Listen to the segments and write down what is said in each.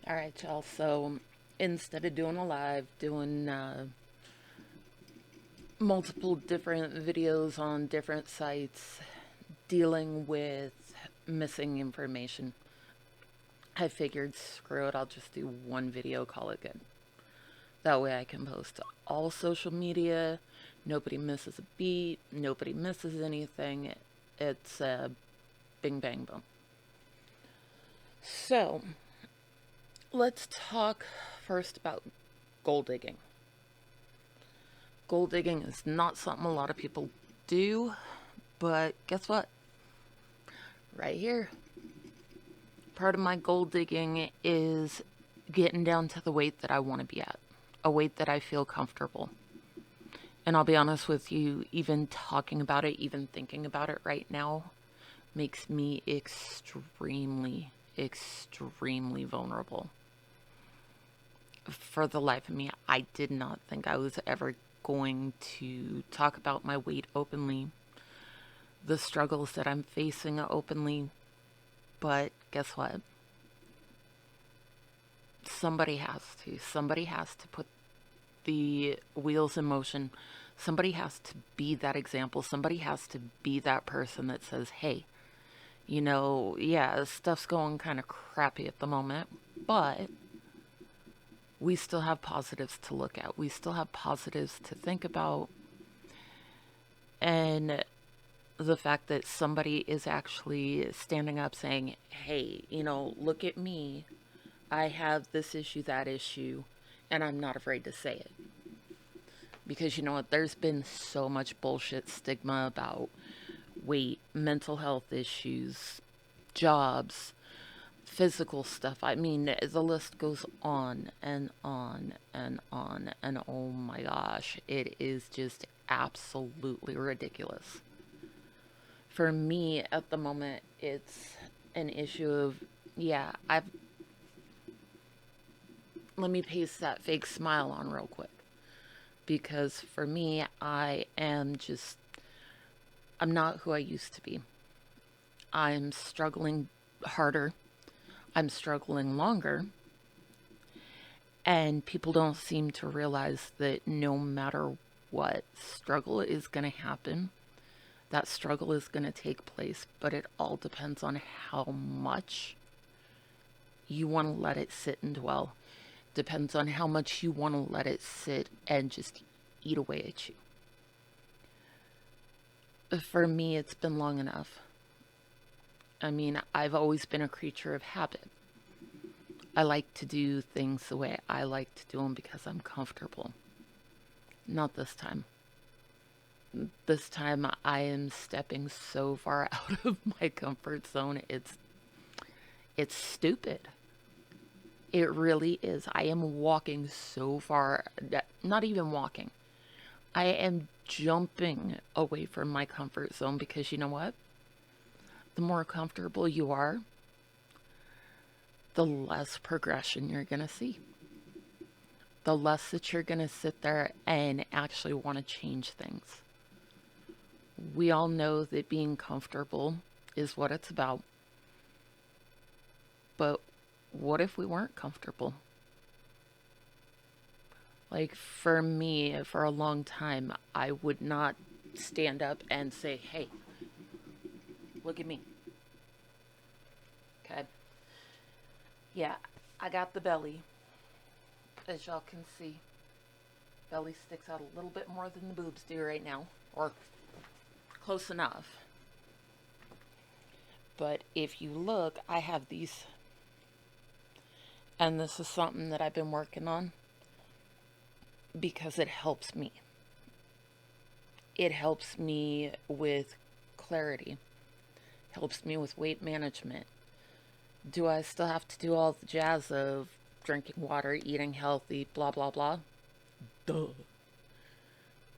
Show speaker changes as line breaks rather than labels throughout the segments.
All right, y'all. So instead of doing a live, doing multiple different videos on different sites dealing with missing information, I figured screw it, I'll just do one video, call it good. That way I can post to all social media. Nobody misses a beat, nobody misses anything. It's bing bang boom. So let's talk first about gold digging. Gold digging is not something a lot of people do, but guess what? Right here. Part of my gold digging is getting down to the weight that I want to be at, a weight that I feel comfortable. And I'll be honest with you, even talking about it, even thinking about it right now, makes me extremely, extremely vulnerable. For the life of me, I did not think I was ever going to talk about my weight openly, the struggles that I'm facing openly, but guess what? Somebody has to. Somebody has to put the wheels in motion. Somebody has to be that example. Somebody has to be that person that says, hey, yeah, stuff's going kind of crappy at the moment, but we still have positives to look at. We still have positives to think about. And the fact that somebody is actually standing up saying, hey, look at me. I have this issue, that issue, and I'm not afraid to say it. Because you know what? There's been so much bullshit stigma about weight, mental health issues, jobs, physical stuff. I mean, the list goes on and on and on. And oh my gosh, it is just absolutely ridiculous. For me, at the moment, it's an issue of, yeah, let me paste that fake smile on real quick. Because for me, I'm not who I used to be. I'm struggling harder. I'm struggling longer. And people don't seem to realize that no matter what, struggle is going to happen. That struggle is going to take place, but it all depends on how much you want to let it sit and dwell. Depends on how much you want to let it sit and just eat away at you. For me, it's been long enough. I mean, I've always been a creature of habit. I like to do things the way I like to do them because I'm comfortable. Not this time. This time I am stepping so far out of my comfort zone. It's stupid. It really is. I am walking so far, not even walking. I am jumping away from my comfort zone because you know what? The more comfortable you are, the less progression you're going to see. The less that you're going to sit there and actually want to change things. We all know that being comfortable is what it's about. But what if we weren't comfortable? Like for me, for a long time, I would not stand up and say, hey, look at me. Okay. Yeah, I got the belly. As y'all can see, belly sticks out a little bit more than the boobs do right now, or close enough. But if you look, I have these, and this is something that I've been working on because it helps me. It helps me with clarity, helps me with weight management. Do I still have to do all the jazz of drinking water, eating healthy, blah, blah, blah? Duh.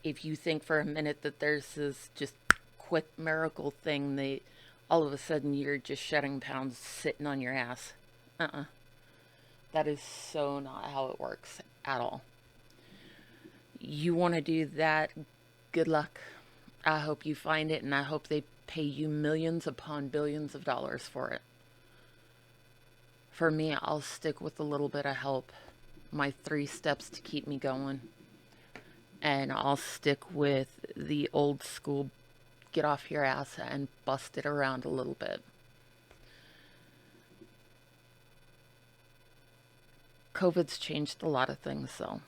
If you think for a minute that there's this just quick miracle thing that all of a sudden you're just shedding pounds sitting on your ass. That is so not how it works at all. You want to do that, good luck. I hope you find it and I hope they pay you millions upon billions of dollars for it. For me, I'll stick with a little bit of help, my 3 steps to keep me going, and I'll stick with the old school get off your ass and bust it around a little bit. COVID's changed a lot of things, though.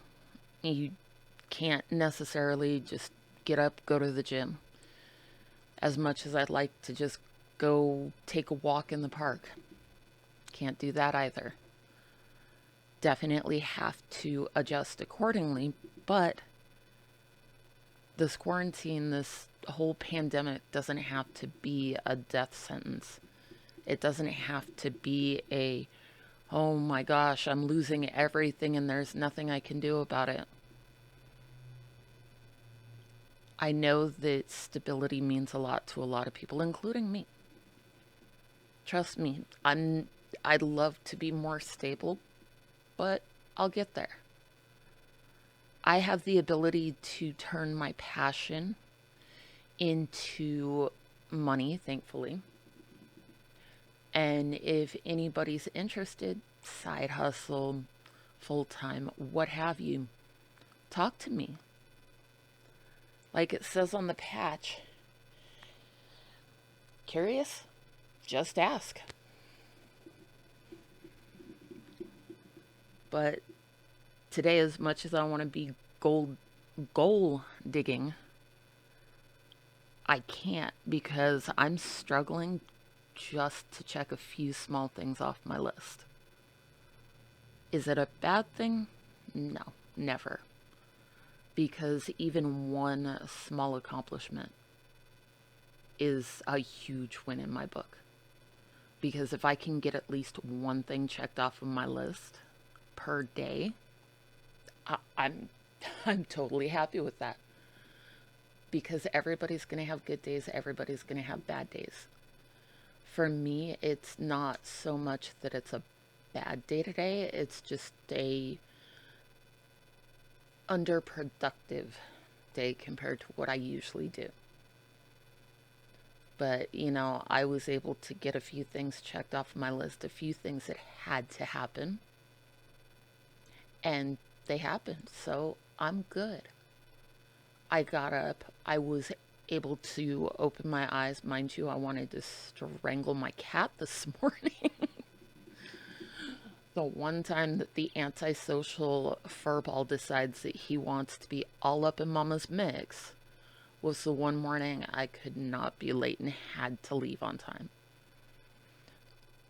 You can't necessarily just get up, go to the gym. As much as I'd like to just go take a walk in the park, can't do that either. Definitely have to adjust accordingly, but this quarantine, this whole pandemic doesn't have to be a death sentence. It doesn't have to be a, oh my gosh, I'm losing everything and there's nothing I can do about it. I know that stability means a lot to a lot of people, including me. Trust me, I'd love to be more stable, but I'll get there. I have the ability to turn my passion into money, thankfully. And if anybody's interested, side hustle, full time, what have you, talk to me. Like it says on the patch, curious? Just ask. But today, as much as I want to be goal digging, I can't because I'm struggling just to check a few small things off my list. Is it a bad thing? No, never. Because even one small accomplishment is a huge win in my book. Because if I can get at least one thing checked off of my list per day, I'm I'm totally happy with that. Because everybody's going to have good days, everybody's going to have bad days. For me, it's not so much that it's a bad day today, it's just a underproductive day compared to what I usually do. But, I was able to get a few things checked off my list, a few things that had to happen, and they happened. So I'm good. I got up. I was able to open my eyes. Mind you, I wanted to strangle my cat this morning. The one time that the antisocial furball decides that he wants to be all up in Mama's mix was the one morning I could not be late and had to leave on time.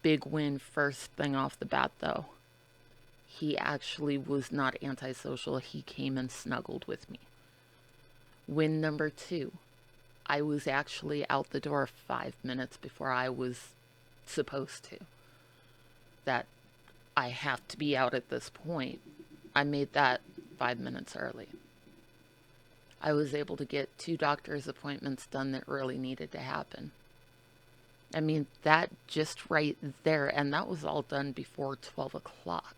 Big win first thing off the bat, though. He actually was not antisocial. He came and snuggled with me. Win number 2. I was actually out the door 5 minutes before I was supposed to. That I have to be out at this point. I made that 5 minutes early. I was able to get 2 doctor's appointments done that really needed to happen. I mean, that just right there, and that was all done before 12 o'clock.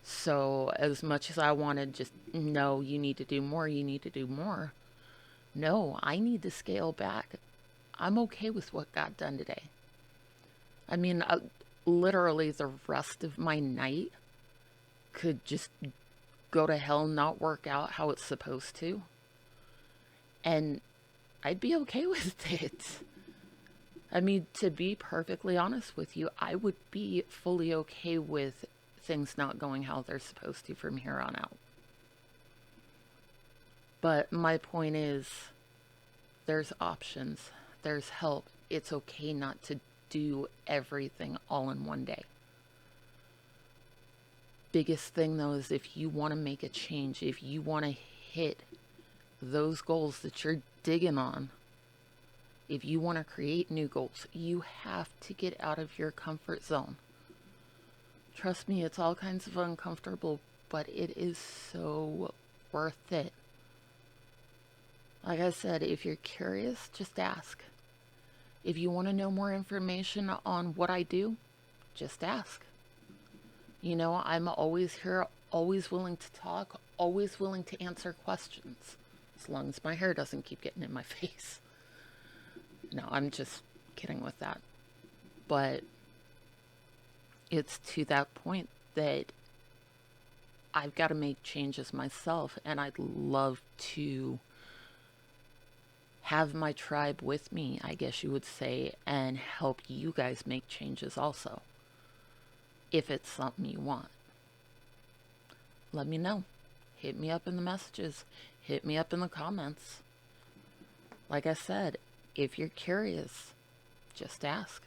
So as much as I wanted just, no, you need to do more, you need to do more. No, I need to scale back. I'm okay with what got done today. I mean, literally the rest of my night could just go to hell, not work out how it's supposed to. And I'd be okay with it. I mean, to be perfectly honest with you, I would be fully okay with things not going how they're supposed to from here on out. But my point is, there's options, there's help. It's okay not to do everything all in one day. Biggest thing though is if you want to make a change, if you want to hit those goals that you're digging on, if you want to create new goals, you have to get out of your comfort zone. Trust me, it's all kinds of uncomfortable, but it is so worth it. Like I said, if you're curious, just ask. If you want to know more information on what I do, just ask. I'm always here, always willing to talk, always willing to answer questions, as long as my hair doesn't keep getting in my face. No, I'm just kidding with that. But It's to that point that I've got to make changes myself, and I'd love to have my tribe with me, I guess you would say, and help you guys make changes also. If it's something you want, let me know. Hit me up in the messages, hit me up in the comments. Like I said, if you're curious, just ask.